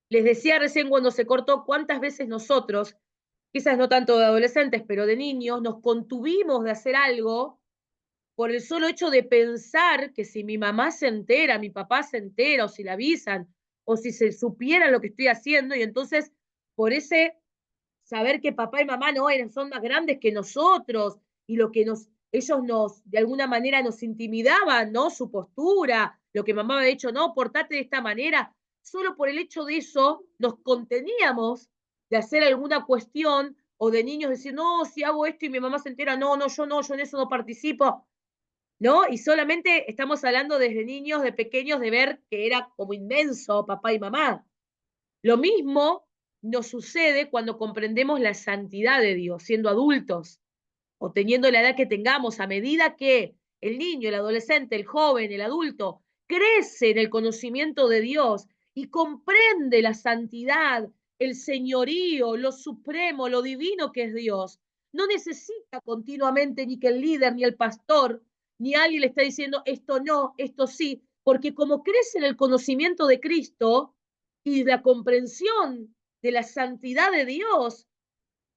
Les decía recién cuando se cortó cuántas veces nosotros, quizás no tanto de adolescentes, pero de niños, nos contuvimos de hacer algo por el solo hecho de pensar que si mi mamá se entera, mi papá se entera, o si la avisan, o si se supiera lo que estoy haciendo, y entonces por ese saber que papá y mamá no eran, son más grandes que nosotros, y lo que ellos de alguna manera nos intimidaban, ¿no? Su postura, lo que mamá había dicho, no, portate de esta manera, solo por el hecho de eso nos conteníamos de hacer alguna cuestión, o de niños decir, no, si hago esto y mi mamá se entera, no, yo en eso no participo, ¿no? Y solamente estamos hablando desde niños, de pequeños, de ver que era como inmenso papá y mamá. Lo mismo nos sucede cuando comprendemos la santidad de Dios, siendo adultos o teniendo la edad que tengamos, a medida que el niño, el adolescente, el joven, el adulto crece en el conocimiento de Dios y comprende la santidad, el señorío, lo supremo, lo divino que es Dios. No necesita continuamente ni que el líder, ni el pastor, ni alguien le está diciendo esto no, esto sí, porque como crece en el conocimiento de Cristo y la comprensión de la santidad de Dios,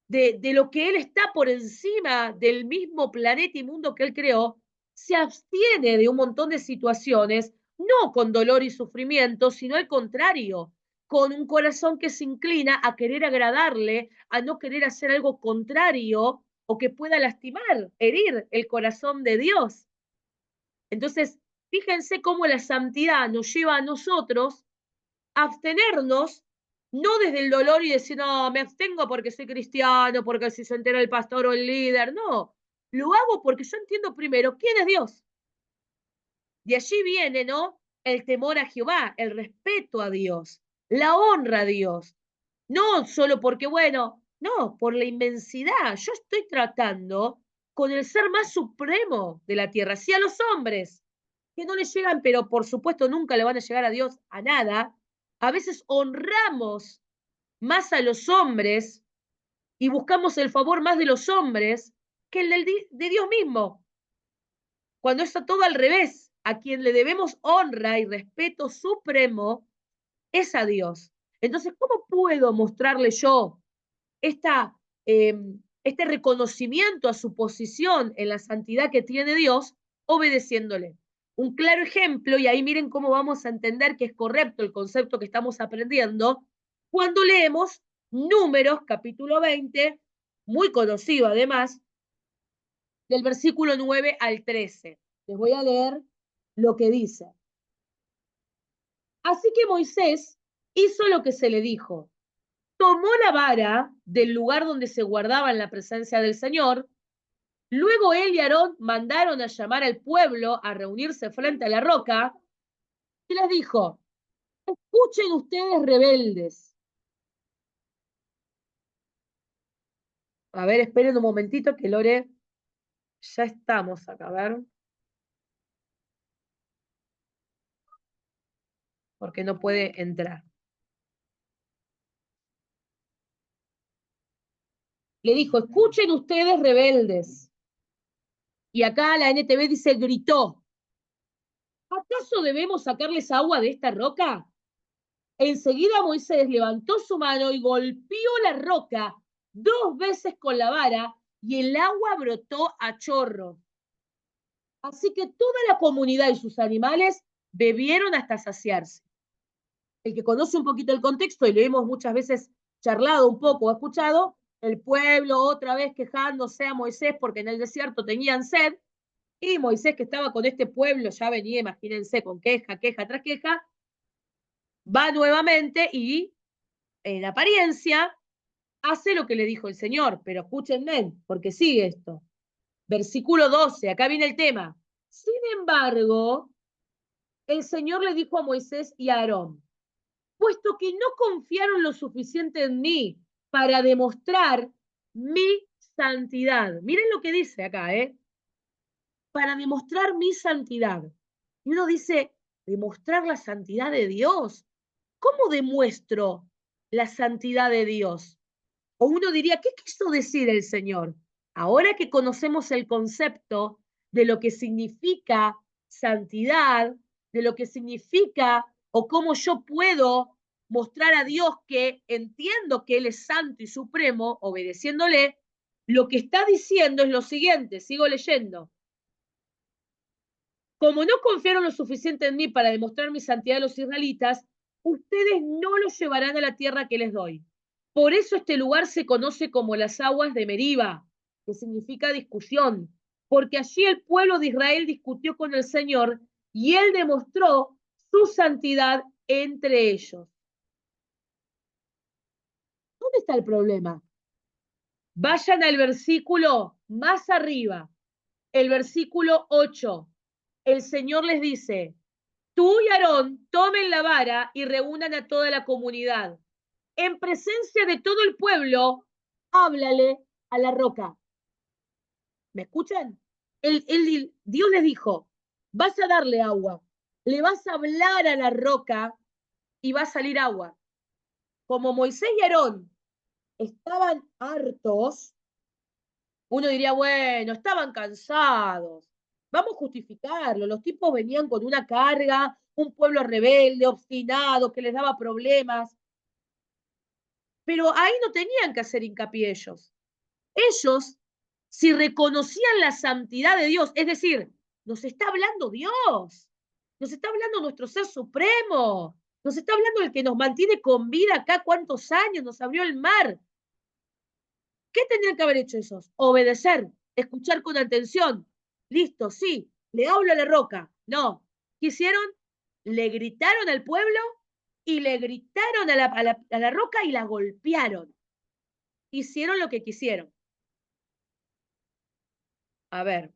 de lo que Él está por encima del mismo planeta y mundo que Él creó, se abstiene de un montón de situaciones, no con dolor y sufrimiento, sino al contrario, con un corazón que se inclina a querer agradarle, a no querer hacer algo contrario o que pueda lastimar, herir el corazón de Dios. Entonces, fíjense cómo la santidad nos lleva a nosotros a abstenernos, no desde el dolor y decir, no, me abstengo porque soy cristiano, porque si se entera el pastor o el líder, no. Lo hago porque yo entiendo primero quién es Dios. De allí viene, ¿no? El temor a Jehová, el respeto a Dios, la honra a Dios. No solo porque, bueno, no, por la inmensidad. Yo estoy tratando con el ser más supremo de la tierra. Sí, a los hombres, que no le llegan, pero por supuesto nunca le van a llegar a Dios a nada. A veces honramos más a los hombres y buscamos el favor más de los hombres que el de Dios mismo. Cuando está todo al revés, a quien le debemos honra y respeto supremo es a Dios. Entonces, ¿cómo puedo mostrarle yo esta, este reconocimiento a su posición en la santidad que tiene Dios, obedeciéndole? Un claro ejemplo, y ahí miren cómo vamos a entender que es correcto el concepto que estamos aprendiendo, cuando leemos Números, capítulo 20, muy conocido además, del versículo 9 al 13. Les voy a leer lo que dice. Así que Moisés hizo lo que se le dijo. Tomó la vara del lugar donde se guardaba en la presencia del Señor. Luego él y Aarón mandaron a llamar al pueblo a reunirse frente a la roca y les dijo, escuchen ustedes rebeldes. A ver, esperen un momentito que Lore, ya estamos acá, a ver, porque no puede entrar. Le dijo, escuchen ustedes rebeldes. Y acá la NTV dice, gritó, ¿acaso debemos sacarles agua de esta roca? Enseguida Moisés levantó su mano y golpeó la roca 2 veces con la vara y el agua brotó a chorro. Así que toda la comunidad y sus animales bebieron hasta saciarse. El que conoce un poquito el contexto, y lo hemos muchas veces charlado un poco, escuchado, el pueblo otra vez quejándose a Moisés porque en el desierto tenían sed, y Moisés que estaba con este pueblo, ya venía, imagínense, con queja, queja tras queja, va nuevamente y en apariencia hace lo que le dijo el Señor, pero escúchenme, porque sigue esto. Versículo 12, acá viene el tema. Sin embargo, el Señor le dijo a Moisés y a Aarón, puesto que no confiaron lo suficiente en mí para demostrar mi santidad. Miren lo que dice acá, ¿eh? Para demostrar mi santidad. Y uno dice, demostrar la santidad de Dios. ¿Cómo demuestro la santidad de Dios? O uno diría, ¿qué quiso decir el Señor? Ahora que conocemos el concepto de lo que significa santidad, de lo que significa o cómo yo puedo mostrar a Dios que entiendo que Él es santo y supremo, obedeciéndole, lo que está diciendo es lo siguiente, sigo leyendo. Como no confiaron lo suficiente en mí para demostrar mi santidad a los israelitas, ustedes no los llevarán a la tierra que les doy. Por eso este lugar se conoce como las aguas de Meriba, que significa discusión, porque allí el pueblo de Israel discutió con el Señor y Él demostró su santidad entre ellos. ¿Dónde está el problema? Vayan al versículo más arriba, el versículo 8. El Señor les dice, tú y Aarón tomen la vara y reúnan a toda la comunidad. En presencia de todo el pueblo, háblale a la roca. ¿Me escuchan? Dios les dijo, vas a darle agua, le vas a hablar a la roca y va a salir agua. Como Moisés y Aarón estaban hartos, uno diría, bueno, estaban cansados. Vamos a justificarlo. Los tipos venían con una carga, un pueblo rebelde, obstinado, que les daba problemas. Pero ahí no tenían que hacer hincapié ellos. Ellos, si reconocían la santidad de Dios, es decir, nos está hablando Dios, nos está hablando nuestro ser supremo, nos está hablando el que nos mantiene con vida acá cuántos años, nos abrió el mar. ¿Qué tendrían que haber hecho esos? Obedecer, escuchar con atención. Listo, sí, le hablo a la roca. No, ¿qué hicieron? Le gritaron al pueblo y le gritaron a la roca y la golpearon. Hicieron lo que quisieron. A ver,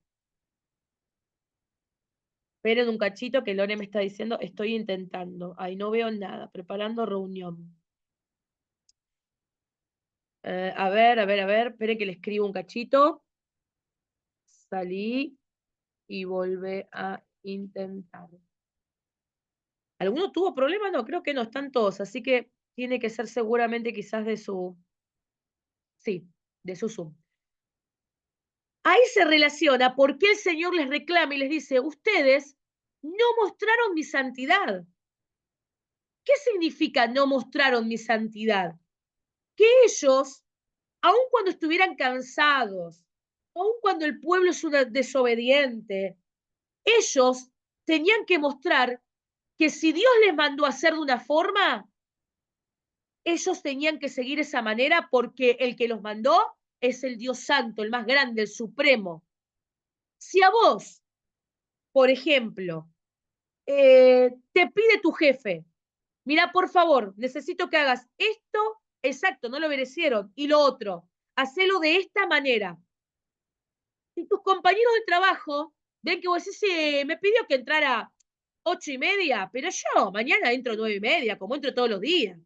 esperen un cachito que Lore me está diciendo, estoy intentando. Ahí no veo nada, preparando reunión. A ver, esperen que le escribo un cachito. Salí y volvé a intentar. ¿Alguno tuvo problemas? No, creo que no, están todos, así que tiene que ser seguramente quizás de su, sí, de su Zoom. Ahí se relaciona por qué el Señor les reclama y les dice, ustedes no mostraron mi santidad. ¿Qué significa no mostraron mi santidad? Que ellos, aun cuando estuvieran cansados, aun cuando el pueblo es desobediente, ellos tenían que mostrar que si Dios les mandó a hacer de una forma, ellos tenían que seguir esa manera porque el que los mandó es el Dios Santo, el más grande, el supremo. Si a vos, por ejemplo, te pide tu jefe, mira, por favor, necesito que hagas esto, exacto, no lo merecieron, y lo otro, hacelo de esta manera. Si tus compañeros de trabajo ven que vos decís, me pidió que entrara 8:30, pero yo mañana entro 9:30, como entro todos los días.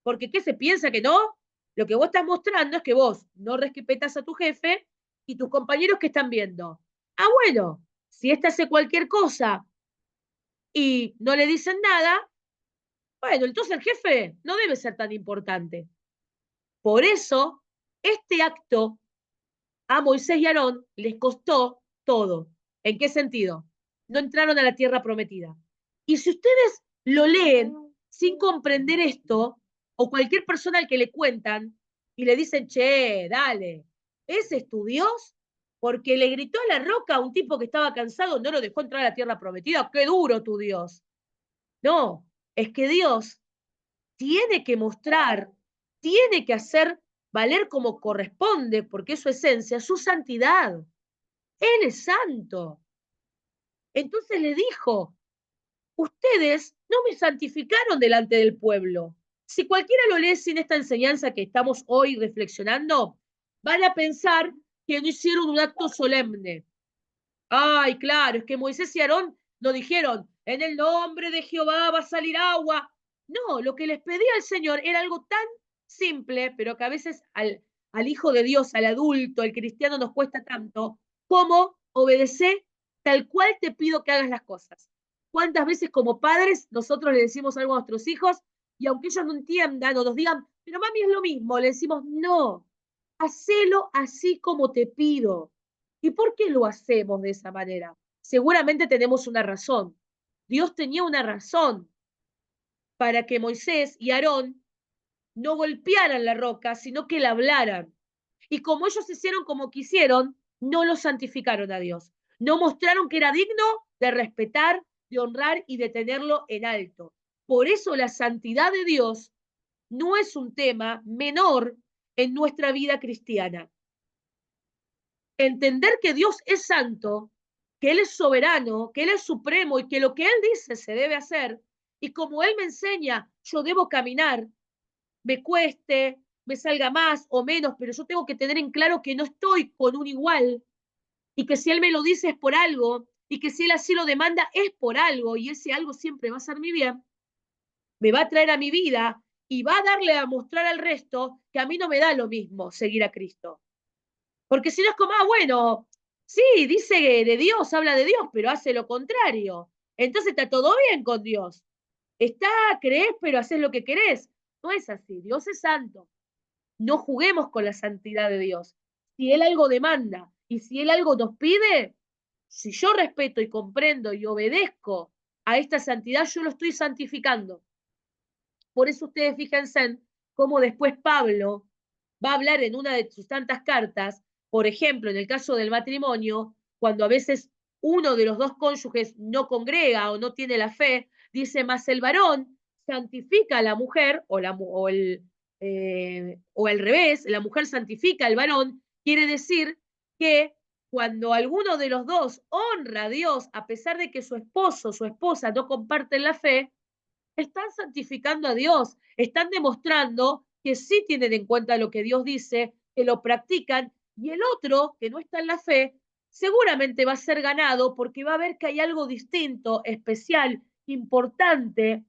Porque ¿qué se piensa que no? Lo que vos estás mostrando es que vos no respetas a tu jefe y tus compañeros que están viendo. Ah, bueno, si éste hace cualquier cosa y no le dicen nada, bueno, entonces el jefe no debe ser tan importante. Por eso, este acto a Moisés y Aarón les costó todo. ¿En qué sentido? No entraron a la tierra prometida. Y si ustedes lo leen sin comprender esto, o cualquier persona al que le cuentan y le dicen, che, dale, ¿ese es tu Dios? Porque le gritó a la roca a un tipo que estaba cansado, no lo dejó entrar a la tierra prometida. ¡Qué duro tu Dios! No, es que Dios tiene que mostrar, tiene que hacer valer como corresponde, porque es su esencia, su santidad. Él es santo. Entonces le dijo, ustedes no me santificaron delante del pueblo. Si cualquiera lo lee sin esta enseñanza que estamos hoy reflexionando, van a pensar que no hicieron un acto solemne. Ay, claro, es que Moisés y Aarón no dijeron, en el nombre de Jehová va a salir agua. No, lo que les pedía al Señor era algo tan simple, pero que a veces al Hijo de Dios, al adulto, al cristiano nos cuesta tanto, como obedecer tal cual te pido que hagas las cosas. ¿Cuántas veces como padres nosotros le decimos algo a nuestros hijos y aunque ellos no entiendan o nos digan, pero mami es lo mismo, le decimos, no, hacelo así como te pido. ¿Y por qué lo hacemos de esa manera? Seguramente tenemos una razón. Dios tenía una razón. para que Moisés y Aarón no golpearan la roca, sino que la hablaran. Y como ellos hicieron como quisieron, no lo santificaron a Dios. No mostraron que era digno de respetar, de honrar y de tenerlo en alto. Por eso la santidad de Dios no es un tema menor en nuestra vida cristiana. Entender que Dios es santo, que Él es soberano, que Él es supremo y que lo que Él dice se debe hacer, y como Él me enseña, yo debo caminar, me cueste, me salga más o menos, pero yo tengo que tener en claro que no estoy con un igual y que si Él me lo dice es por algo y que si Él así lo demanda es por algo y ese algo siempre va a ser mi bien, me va a traer a mi vida y va a darle a mostrar al resto que a mí no me da lo mismo seguir a Cristo. Porque si no es como, bueno, sí, dice de Dios, habla de Dios, pero hace lo contrario. Entonces está todo bien con Dios. Creés, pero haces lo que querés. No es así. Dios es santo. No juguemos con la santidad de Dios. Si Él algo demanda y si Él algo nos pide, si yo respeto y comprendo y obedezco a esta santidad, yo lo estoy santificando. Por eso ustedes fíjense en cómo después Pablo va a hablar en una de sus tantas cartas, por ejemplo, en el caso del matrimonio, cuando a veces uno de los dos cónyuges no congrega o no tiene la fe, dice, más el varón santifica a la mujer o al revés, la mujer santifica al varón, quiere decir que cuando alguno de los dos honra a Dios, a pesar de que su esposo o su esposa no comparten la fe, están santificando a Dios, están demostrando que sí tienen en cuenta lo que Dios dice, que lo practican, y el otro, que no está en la fe, seguramente va a ser ganado porque va a ver que hay algo distinto, especial, importante,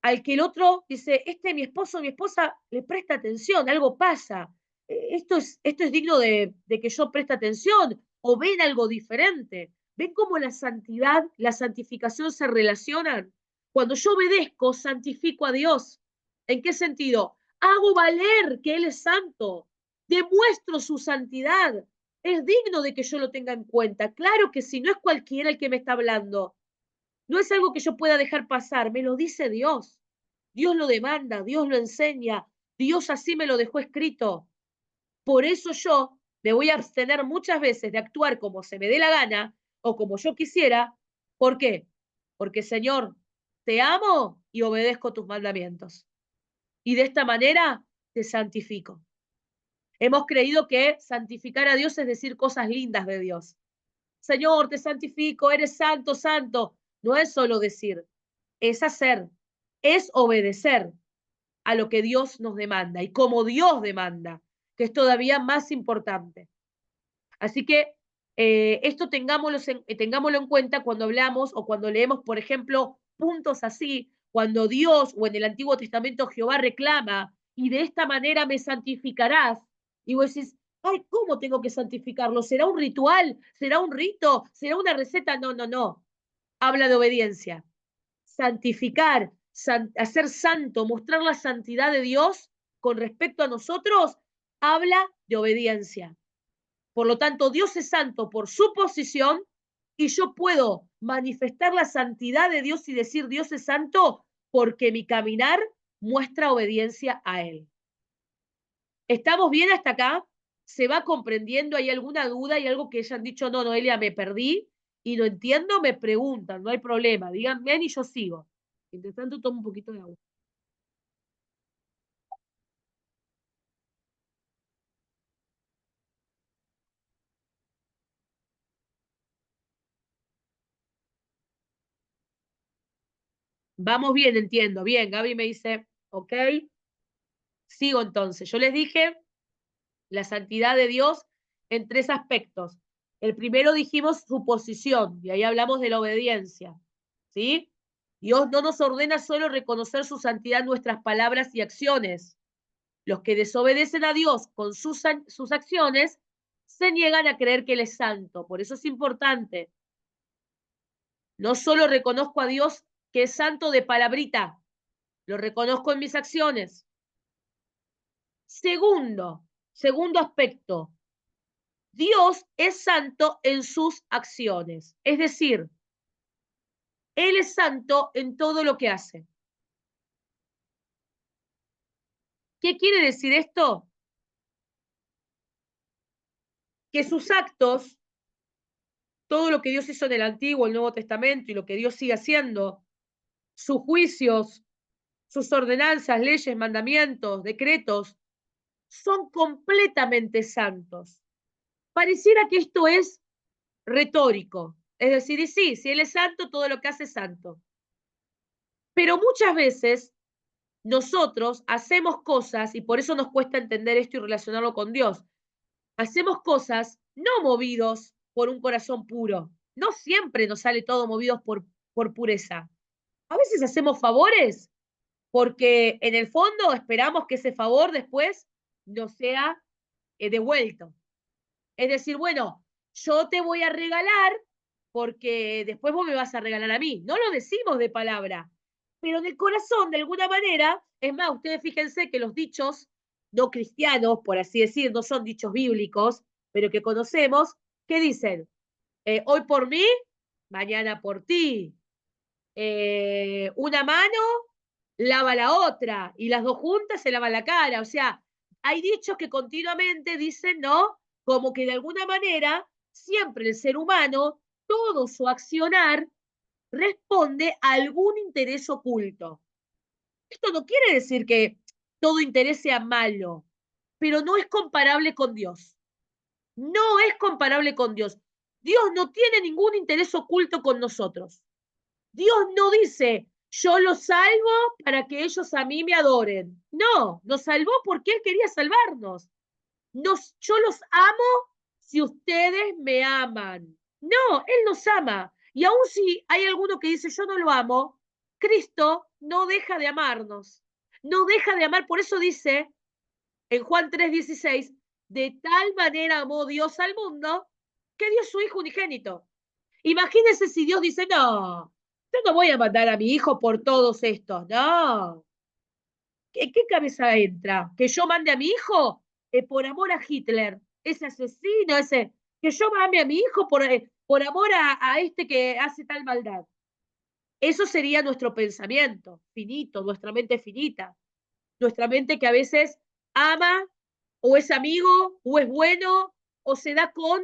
al que el otro dice, mi esposo, mi esposa le presta atención, algo pasa, esto es digno de que yo preste atención, o ven algo diferente, ven cómo la santidad, la santificación se relacionan. Cuando yo obedezco, santifico a Dios. ¿En qué sentido? Hago valer que Él es santo, demuestro su santidad, es digno de que yo lo tenga en cuenta. Claro que si no es cualquiera el que me está hablando, no es algo que yo pueda dejar pasar, me lo dice Dios. Dios lo demanda, Dios lo enseña, Dios así me lo dejó escrito. Por eso yo me voy a abstener muchas veces de actuar como se me dé la gana o como yo quisiera. ¿Por qué? Porque, Señor, te amo y obedezco tus mandamientos. Y de esta manera te santifico. Hemos creído que santificar a Dios es decir cosas lindas de Dios. Señor, te santifico, eres santo, santo. No es solo decir, es hacer, es obedecer a lo que Dios nos demanda y como Dios demanda, que es todavía más importante. Así que esto tengámoslo en cuenta cuando hablamos o cuando leemos, por ejemplo, puntos así, cuando Dios o en el Antiguo Testamento Jehová reclama, y de esta manera me santificarás. Y vos decís, ay, ¿cómo tengo que santificarlo? ¿Será un ritual? ¿Será un rito? ¿Será una receta? No, no, no. Habla de obediencia. Santificar, hacer santo, mostrar la santidad de Dios con respecto a nosotros, habla de obediencia. Por lo tanto, Dios es santo por su posición y yo puedo manifestar la santidad de Dios y decir Dios es santo porque mi caminar muestra obediencia a Él. ¿Estamos bien hasta acá? ¿Se va comprendiendo? ¿Hay alguna duda? ¿Hay algo que hayan dicho, no, Noelia, me perdí y no entiendo? Me preguntan, no hay problema. Díganme y yo sigo. Mientras tanto, tomo un poquito de agua. Vamos bien, entiendo. Bien, Gaby me dice, ok, sigo entonces. Yo les dije la santidad de Dios en tres aspectos. El primero dijimos su posición, y ahí hablamos de la obediencia. ¿Sí? Dios no nos ordena solo reconocer su santidad en nuestras palabras y acciones. Los que desobedecen a Dios con sus acciones se niegan a creer que Él es santo. Por eso es importante. No solo reconozco a Dios que es santo de palabrita, lo reconozco en mis acciones. Segundo aspecto, Dios es santo en sus acciones. Es decir, Él es santo en todo lo que hace. ¿Qué quiere decir esto? Que sus actos, todo lo que Dios hizo en el Antiguo, el Nuevo Testamento y lo que Dios sigue haciendo, sus juicios, sus ordenanzas, leyes, mandamientos, decretos, son completamente santos. Pareciera que esto es retórico, es decir, y sí, si Él es santo, todo lo que hace es santo. Pero muchas veces nosotros hacemos cosas, y por eso nos cuesta entender esto y relacionarlo con Dios, hacemos cosas no movidos por un corazón puro. No siempre nos sale todo movidos por pureza. A veces hacemos favores porque en el fondo esperamos que ese favor después nos sea devuelto. Es decir, bueno, yo te voy a regalar porque después vos me vas a regalar a mí. No lo decimos de palabra, pero en el corazón, de alguna manera, es más, ustedes fíjense que los dichos no cristianos, por así decir, no son dichos bíblicos, pero que conocemos, ¿qué dicen? Hoy por mí, mañana por ti. Una mano lava la otra y las dos juntas se lavan la cara. O sea, hay dichos que continuamente dicen, ¿no? Como que de alguna manera siempre el ser humano, todo su accionar responde a algún interés oculto. Esto no quiere decir que todo interés sea malo, pero no es comparable con Dios. No es comparable con Dios. Dios no tiene ningún interés oculto con nosotros. Dios no dice, yo los salvo para que ellos a mí me adoren. No, nos salvó porque Él quería salvarnos. Yo los amo si ustedes me aman. No, Él nos ama. Y aun si hay alguno que dice, yo no lo amo, Cristo no deja de amarnos. No deja de amar. Por eso dice en Juan 3:16, de tal manera amó Dios al mundo que dio su Hijo unigénito. Imagínense si Dios dice, no, yo no voy a mandar a mi hijo por todos estos, no. ¿En qué cabeza entra? ¿Que yo mande a mi hijo por amor a Hitler, ese asesino, que yo mande a mi hijo por amor a este que hace tal maldad? Eso sería nuestro pensamiento finito, nuestra mente finita, nuestra mente que a veces ama o es amigo o es bueno o se da con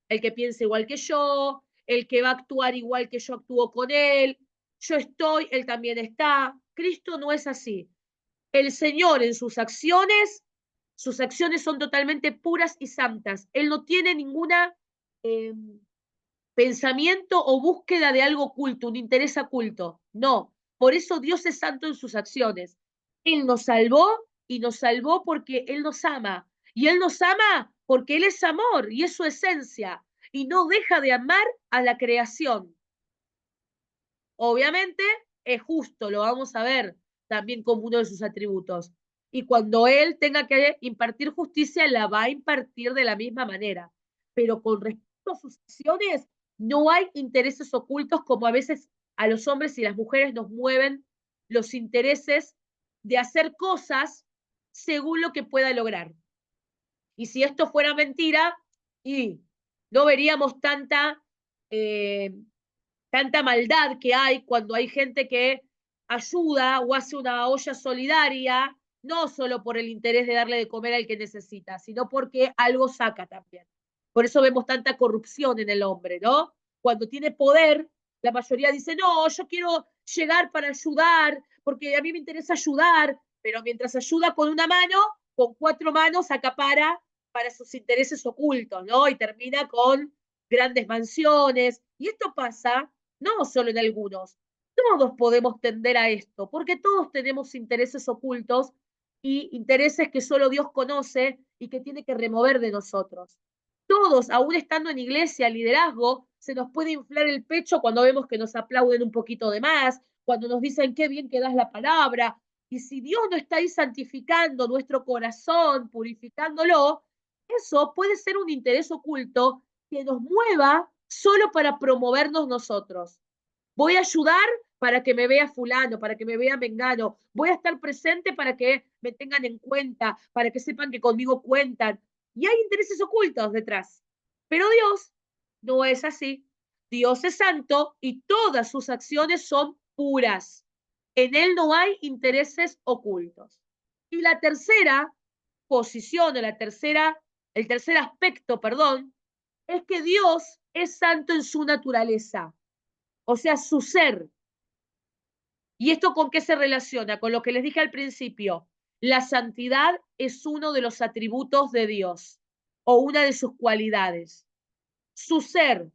el que piensa igual que yo, el que va a actuar igual que yo actúo con él, yo estoy, él también está. Cristo no es así. El Señor en sus acciones son totalmente puras y santas. Él no tiene ninguna eh, pensamiento o búsqueda de algo oculto, un interés oculto. No, por eso Dios es santo en sus acciones. Él nos salvó y nos salvó porque Él nos ama. Y Él nos ama porque Él es amor y es su esencia. Y no deja de amar a la creación. Obviamente es justo, lo vamos a ver también como uno de sus atributos. Y cuando Él tenga que impartir justicia, la va a impartir de la misma manera. Pero con respecto a sus acciones, no hay intereses ocultos como a veces a los hombres y las mujeres nos mueven los intereses de hacer cosas según lo que pueda lograr. Y si esto fuera mentira, y no veríamos eh, tanta maldad que hay cuando hay gente que ayuda o hace una olla solidaria, no solo por el interés de darle de comer al que necesita, sino porque algo saca también. Por eso vemos tanta corrupción en el hombre, ¿no? Cuando tiene poder, la mayoría dice, no, yo quiero llegar para ayudar, porque a mí me interesa ayudar, pero mientras ayuda con una mano, con cuatro manos acapara para sus intereses ocultos, ¿no? Y termina con grandes mansiones. Y esto pasa no solo en algunos. Todos podemos tender a esto, porque todos tenemos intereses ocultos y intereses que solo Dios conoce y que tiene que remover de nosotros. Todos, aún estando en iglesia, liderazgo, se nos puede inflar el pecho cuando vemos que nos aplauden un poquito de más, cuando nos dicen qué bien que das la palabra. Y si Dios no está ahí santificando nuestro corazón, purificándolo, eso puede ser un interés oculto que nos mueva solo para promovernos nosotros. Voy a ayudar para que me vea fulano, para que me vea mengano. Voy a estar presente para que me tengan en cuenta, para que sepan que conmigo cuentan. Y hay intereses ocultos detrás. Pero Dios no es así. Dios es santo y todas sus acciones son puras. En Él no hay intereses ocultos. Y la tercera posición, o el tercer aspecto, perdón, es que Dios es santo en su naturaleza, o sea, su ser. ¿Y esto con qué se relaciona? Con lo que les dije al principio. La santidad es uno de los atributos de Dios o una de sus cualidades. Su ser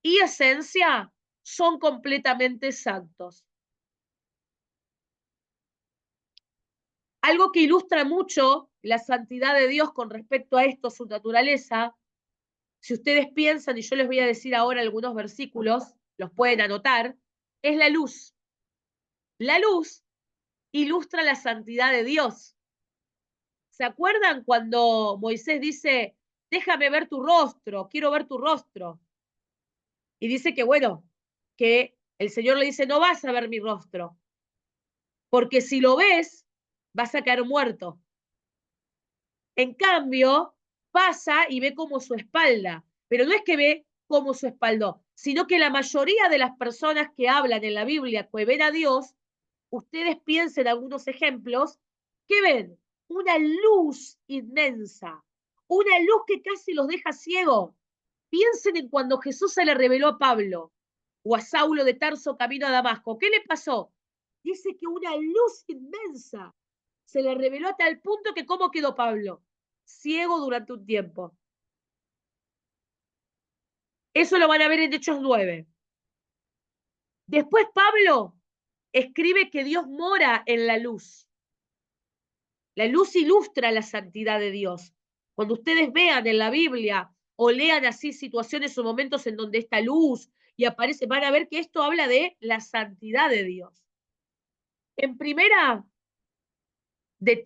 y esencia son completamente santos. Algo que ilustra mucho la santidad de Dios con respecto a esto, su naturaleza, si ustedes piensan, y yo les voy a decir ahora algunos versículos, los pueden anotar, es la luz. La luz ilustra la santidad de Dios. ¿Se acuerdan cuando Moisés dice, déjame ver tu rostro, quiero ver tu rostro? Y dice que, bueno, que el Señor le dice, no vas a ver mi rostro, porque si lo ves, vas a caer muerto. En cambio, pasa y ve como su espalda, pero no es que ve como su espalda, sino que la mayoría de las personas que hablan en la Biblia, que ven a Dios, ustedes piensen algunos ejemplos, ¿qué ven? Una luz inmensa, una luz que casi los deja ciegos. Piensen en cuando Jesús se le reveló a Pablo o a Saulo de Tarso camino a Damasco. ¿Qué le pasó? Dice que una luz inmensa se le reveló a tal punto que ¿cómo quedó Pablo? Ciego durante un tiempo. Eso lo van a ver en Hechos 9. Después Pablo escribe que Dios mora en la luz. La luz ilustra la santidad de Dios. Cuando ustedes vean en la Biblia o lean así situaciones o momentos en donde esta luz y aparece, van a ver que esto habla de la santidad de Dios. En primera de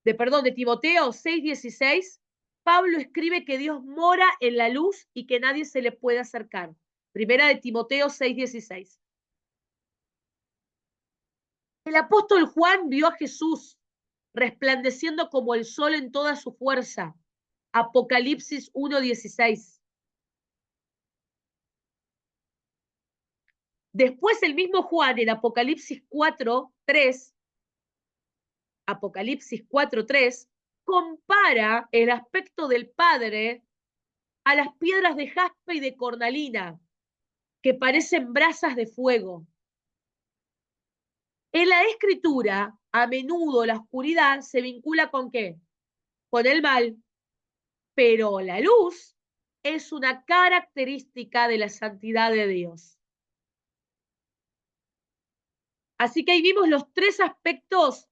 de Timoteo 6:16, Pablo escribe que Dios mora en la luz y que nadie se le puede acercar. Primera de Timoteo 6:16. El apóstol Juan vio a Jesús resplandeciendo como el sol en toda su fuerza. Apocalipsis 1:16. Después el mismo Juan en Apocalipsis 4:3, compara el aspecto del Padre a las piedras de jaspe y de cornalina, que parecen brasas de fuego. En la Escritura, a menudo la oscuridad se vincula ¿con qué? Con el mal, pero la luz es una característica de la santidad de Dios. Así que ahí vimos los tres aspectos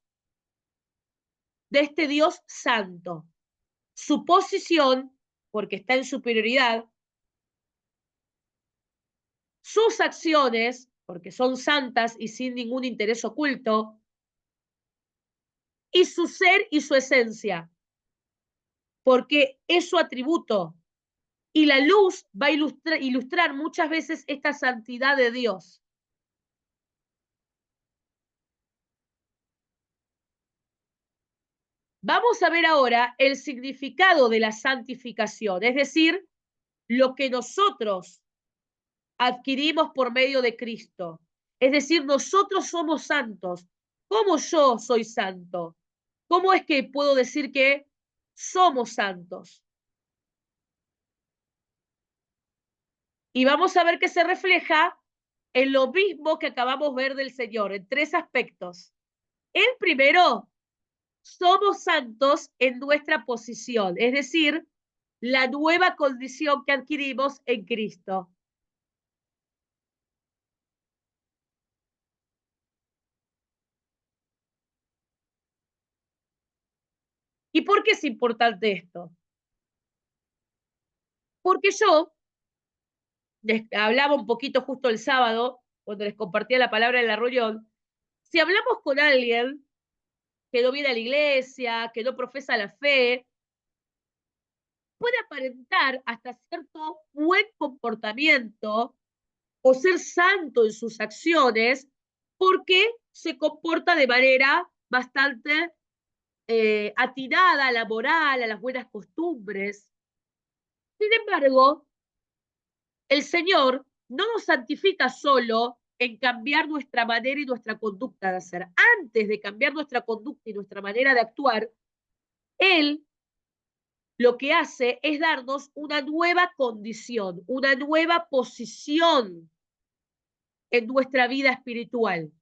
de este Dios santo. Su posición, porque está en superioridad, sus acciones, porque son santas y sin ningún interés oculto, y su ser y su esencia, porque es su atributo. Y la luz va a ilustrar muchas veces esta santidad de Dios. Vamos a ver ahora el significado de la santificación, es decir, lo que nosotros adquirimos por medio de Cristo. Es decir, nosotros somos santos. ¿Cómo yo soy santo? ¿Cómo es que puedo decir que somos santos? Y vamos a ver que se refleja en lo mismo que acabamos de ver del Señor, en tres aspectos. El primero, somos santos en nuestra posición, es decir, la nueva condición que adquirimos en Cristo. ¿Y por qué es importante esto? Porque yo hablaba un poquito justo el sábado, cuando les compartía la palabra en la reunión, si hablamos con alguien que no viene a la iglesia, que no profesa la fe, puede aparentar hasta cierto buen comportamiento o ser santo en sus acciones porque se comporta de manera bastante atinada a la moral, a las buenas costumbres. Sin embargo, el Señor no nos santifica solo en cambiar nuestra manera y nuestra conducta de hacer. Antes de cambiar nuestra conducta y nuestra manera de actuar, Él lo que hace es darnos una nueva condición, una nueva posición en nuestra vida espiritual.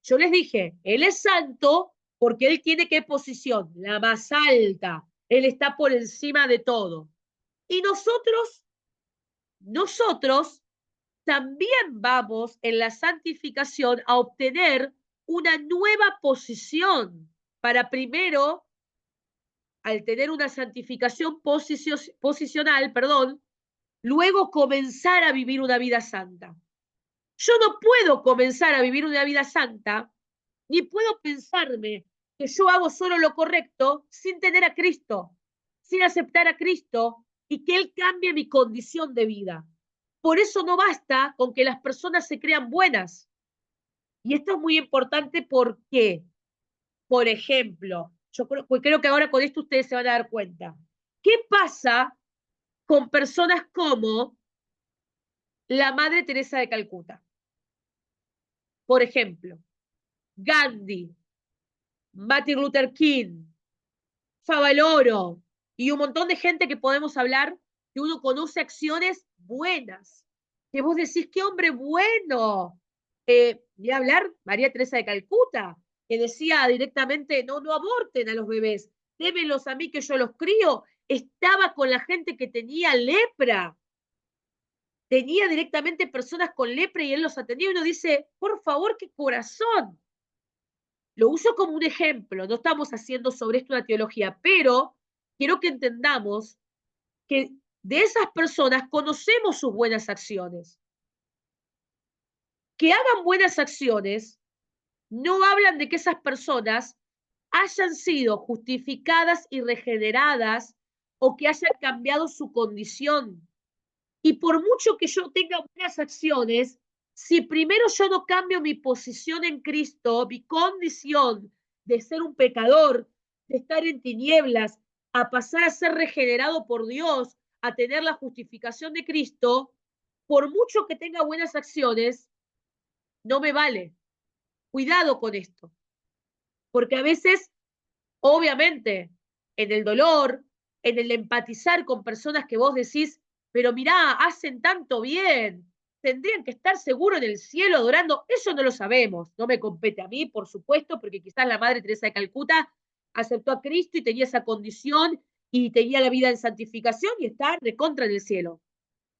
Yo les dije, Él es santo porque Él tiene qué posición, la más alta. Él está por encima de todo. Y nosotros también vamos en la santificación a obtener una nueva posición para primero, al tener una santificación posicional, perdón, luego comenzar a vivir una vida santa. Yo no puedo comenzar a vivir una vida santa, ni puedo pensarme que yo hago solo lo correcto sin tener a Cristo, sin aceptar a Cristo y que Él cambie mi condición de vida. Por eso no basta con que las personas se crean buenas. Y esto es muy importante porque, por ejemplo, yo creo que ahora con esto ustedes se van a dar cuenta. ¿Qué pasa con personas como la Madre Teresa de Calcuta? Por ejemplo, Gandhi, Martin Luther King, Favaloro y un montón de gente que podemos hablar, que uno conoce acciones buenas, que vos decís, qué hombre bueno. Voy a hablar María Teresa de Calcuta, que decía directamente, no, no aborten a los bebés, démenlos a mí que yo los crío. Estaba con la gente que tenía lepra, tenía directamente personas con lepra y él los atendía y uno dice, por favor, qué corazón. Lo uso como un ejemplo, no estamos haciendo sobre esto una teología, pero quiero que entendamos que de esas personas conocemos sus buenas acciones. Que hagan buenas acciones no hablan de que esas personas hayan sido justificadas y regeneradas o que hayan cambiado su condición. Y por mucho que yo tenga buenas acciones, si primero yo no cambio mi posición en Cristo, mi condición de ser un pecador, de estar en tinieblas, a pasar a ser regenerado por Dios, a tener la justificación de Cristo, por mucho que tenga buenas acciones, no me vale. Cuidado con esto, porque a veces, obviamente, en el dolor, en el empatizar con personas que vos decís, pero mirá, hacen tanto bien, tendrían que estar seguros en el cielo adorando, eso no lo sabemos, no me compete a mí, por supuesto, porque quizás la Madre Teresa de Calcuta aceptó a Cristo y tenía esa condición y tenía la vida en santificación y está recontra en el cielo,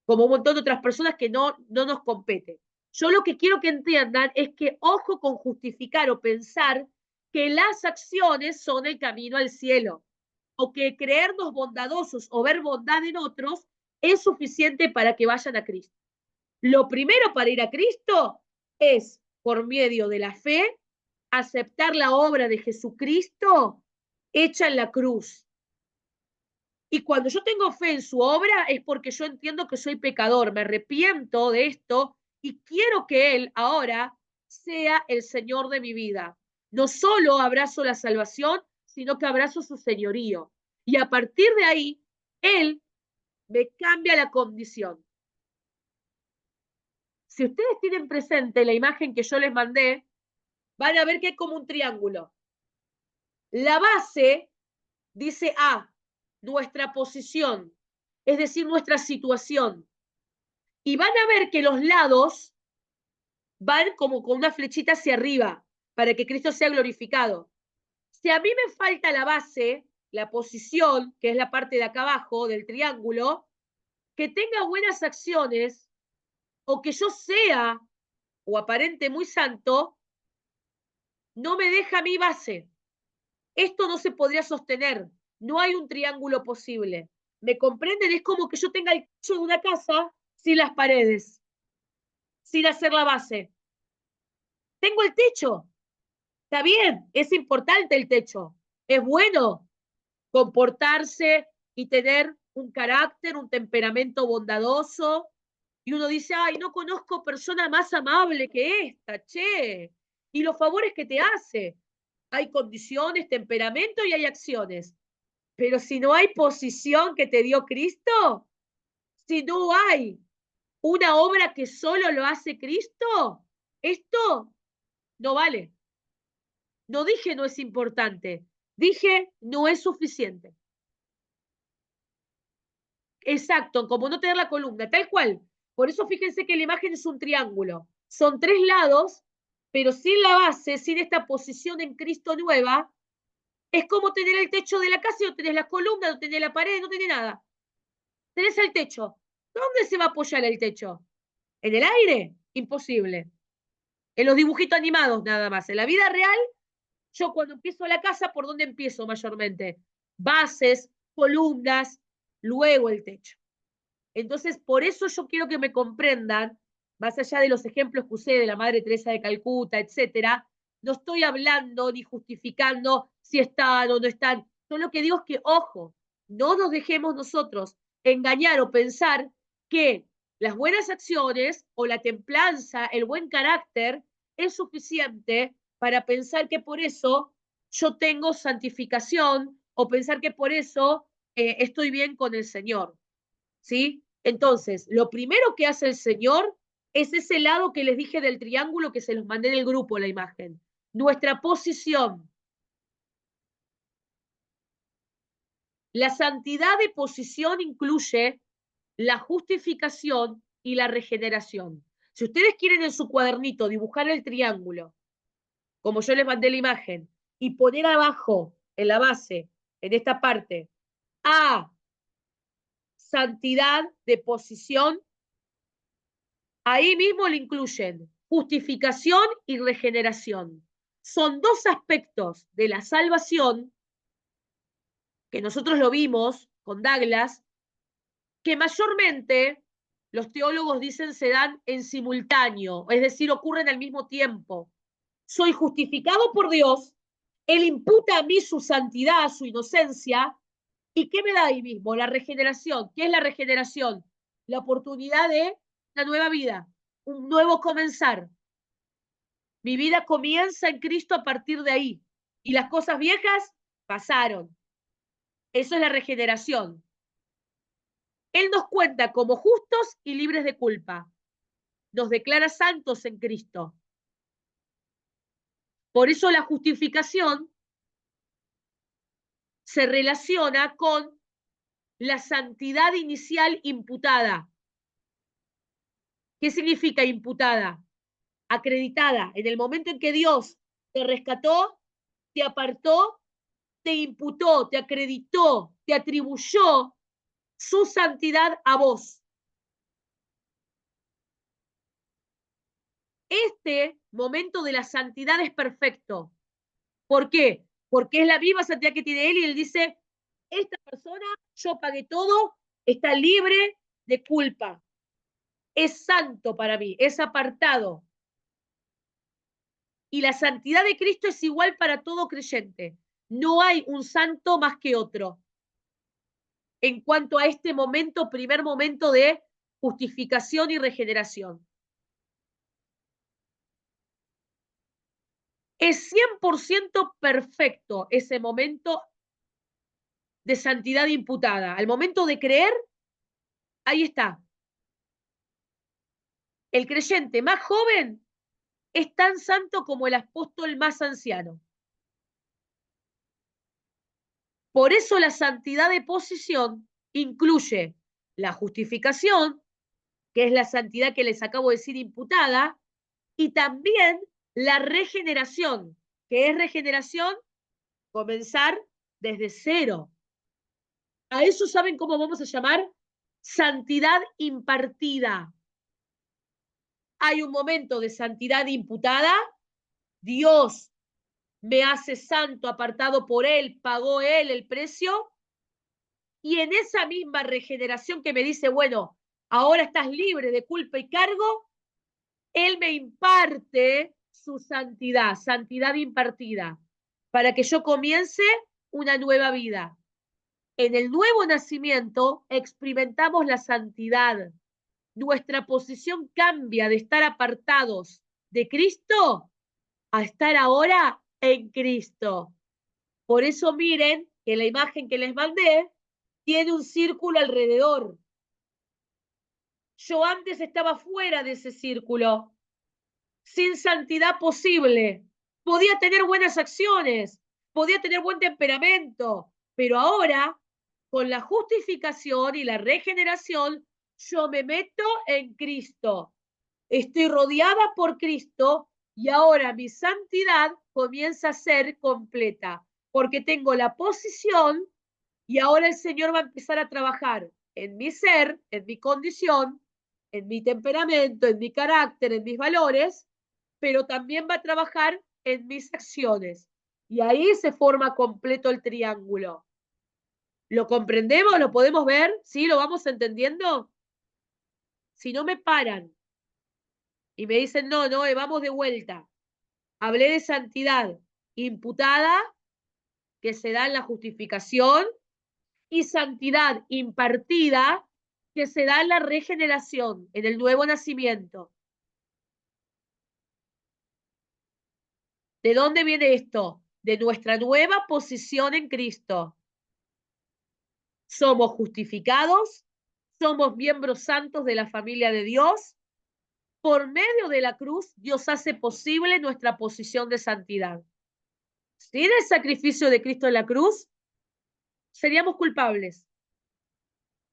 como un montón de otras personas que no nos compete. Yo lo que quiero que entiendan es que ojo con justificar o pensar que las acciones son el camino al cielo, o que creernos bondadosos o ver bondad en otros es suficiente para que vayan a Cristo. Lo primero para ir a Cristo es, por medio de la fe, aceptar la obra de Jesucristo hecha en la cruz. Y cuando yo tengo fe en su obra es porque yo entiendo que soy pecador, me arrepiento de esto y quiero que Él ahora sea el Señor de mi vida. No solo abrazo la salvación, sino que abrazo su señorío. Y a partir de ahí, Él me cambia la condición. Si ustedes tienen presente la imagen que yo les mandé, van a ver que es como un triángulo. La base dice A, nuestra posición, es decir, nuestra situación. Y van a ver que los lados van como con una flechita hacia arriba para que Cristo sea glorificado. Si a mí me falta la base, la posición, que es la parte de acá abajo del triángulo, que tenga buenas acciones o que yo sea o aparente muy santo, no me deja mi base. Esto no se podría sostener. No hay un triángulo posible. ¿Me comprenden? Es como que yo tenga el techo de una casa sin las paredes, sin hacer la base. Tengo el techo. Está bien, es importante el techo. Es bueno comportarse y tener un carácter, un temperamento bondadoso. Y uno dice, ay, no conozco persona más amable que esta, che. Y los favores que te hace. Hay condiciones, temperamento y hay acciones. Pero si no hay posición que te dio Cristo, si no hay una obra que solo lo hace Cristo, Esto no vale. No dije no es importante, dije no es suficiente. Exacto, como no tener la columna, tal cual. Por eso fíjense que la imagen es un triángulo. Son tres lados, pero sin la base, sin esta posición en Cristo nueva, es como tener el techo de la casa y no tenés la columna, no tenés la pared, no tenés nada. Tenés el techo. ¿Dónde se va a apoyar el techo? ¿En el aire? Imposible. En los dibujitos animados nada más. En la vida real, yo cuando empiezo la casa, ¿por dónde empiezo mayormente? Bases, columnas, luego el techo. Entonces, por eso yo quiero que me comprendan, más allá de los ejemplos que usé de la Madre Teresa de Calcuta, etcétera, no estoy hablando ni justificando si están o no están. Yo lo que digo es que, ojo, no nos dejemos nosotros engañar o pensar que las buenas acciones o la templanza, el buen carácter, es suficiente para pensar que por eso yo tengo santificación o pensar que por eso estoy bien con el Señor. ¿Sí? Entonces, lo primero que hace el Señor es ese lado que les dije del triángulo que se los mandé en el grupo, la imagen. Nuestra posición. La santidad de posición incluye la justificación y la regeneración. Si ustedes quieren en su cuadernito dibujar el triángulo, como yo les mandé la imagen, y poner abajo, en la base, en esta parte, A, santidad de posición, ahí mismo le incluyen justificación y regeneración. Son dos aspectos de la salvación que nosotros lo vimos con Douglas, que mayormente los teólogos dicen se dan en simultáneo, es decir, ocurren al mismo tiempo. Soy justificado por Dios, Él imputa a mí su santidad, su inocencia, ¿y qué me da ahí mismo? La regeneración. ¿Qué es la regeneración? La oportunidad de una nueva vida, un nuevo comenzar. Mi vida comienza en Cristo a partir de ahí. Y las cosas viejas pasaron. Eso es la regeneración. Él nos cuenta como justos y libres de culpa. Nos declara santos en Cristo. Por eso la justificación se relaciona con la santidad inicial imputada. ¿Qué significa imputada? Acreditada. En el momento en que Dios te rescató, te apartó, te imputó, te acreditó, te atribuyó su santidad a vos. Este momento de la santidad es perfecto. ¿Por qué? Porque es la misma santidad que tiene él y él dice, esta persona, yo pagué todo, está libre de culpa. Es santo para mí, es apartado. Y la santidad de Cristo es igual para todo creyente. No hay un santo más que otro. En cuanto a este momento, primer momento de justificación y regeneración. Es 100% perfecto ese momento de santidad imputada. Al momento de creer, ahí está. El creyente más joven es tan santo como el apóstol más anciano. Por eso la santidad de posición incluye la justificación, que es la santidad que les acabo de decir imputada, y también la regeneración, que es regeneración, comenzar desde cero. A eso saben cómo vamos a llamar santidad impartida. Hay un momento de santidad imputada, Dios me hace santo, apartado por Él, pagó Él el precio, y en esa misma regeneración que me dice, bueno, ahora estás libre de culpa y cargo, Él me imparte su santidad, santidad impartida, para que yo comience una nueva vida. En el nuevo nacimiento experimentamos la santidad. Nuestra posición cambia de estar apartados de Cristo a estar ahora en Cristo. Por eso miren que la imagen que les mandé tiene un círculo alrededor. Yo antes estaba fuera de ese círculo. sin santidad posible. Podía tener buenas acciones, podía tener buen temperamento, pero ahora, con la justificación y la regeneración, yo me meto en Cristo. Estoy rodeada por Cristo y ahora mi santidad comienza a ser completa, porque tengo la posición y ahora el Señor va a empezar a trabajar en mi ser, en mi condición, en mi temperamento, en mi carácter, en mis valores, pero también va a trabajar en mis acciones. Y ahí se forma completo el triángulo. ¿Lo comprendemos? ¿Lo podemos ver? ¿Sí? ¿Lo vamos entendiendo? Si no me paran y me dicen, no, no, vamos de vuelta. Hablé de santidad imputada, que se da en la justificación, y santidad impartida, que se da en la regeneración, en el nuevo nacimiento. ¿De dónde viene esto? De nuestra nueva posición en Cristo. Somos justificados, somos miembros santos de la familia de Dios. Por medio de la cruz, Dios hace posible nuestra posición de santidad. Sin el sacrificio de Cristo en la cruz, seríamos culpables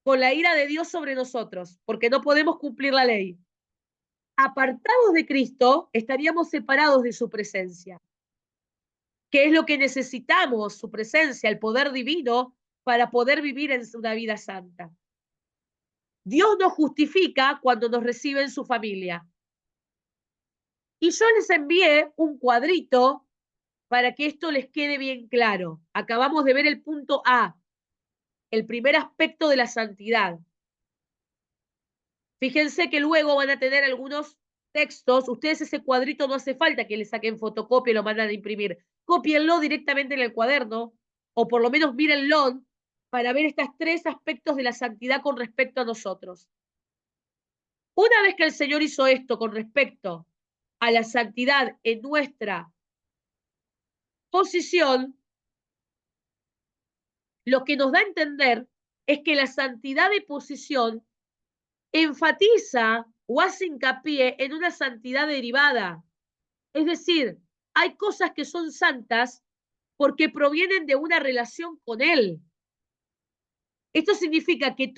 con la ira de Dios sobre nosotros, porque no podemos cumplir la ley. Apartados de Cristo, estaríamos separados de su presencia. ¿Qué es lo que necesitamos? Su presencia, el poder divino, para poder vivir en una vida santa. Dios nos justifica cuando nos recibe en su familia. Y yo les envié un cuadrito para que esto les quede bien claro. Acabamos de ver el punto A, el primer aspecto de la santidad. Fíjense que luego van a tener algunos textos. Ustedes ese cuadrito no hace falta que le saquen fotocopia y lo mandan a imprimir. Cópienlo directamente en el cuaderno, o por lo menos mírenlo para ver estos tres aspectos de la santidad con respecto a nosotros. Una vez que el Señor hizo esto con respecto a la santidad en nuestra posición, lo que nos da a entender es que la santidad de posición enfatiza o hace hincapié en una santidad derivada. Es decir, hay cosas que son santas porque provienen de una relación con Él. Esto significa que todo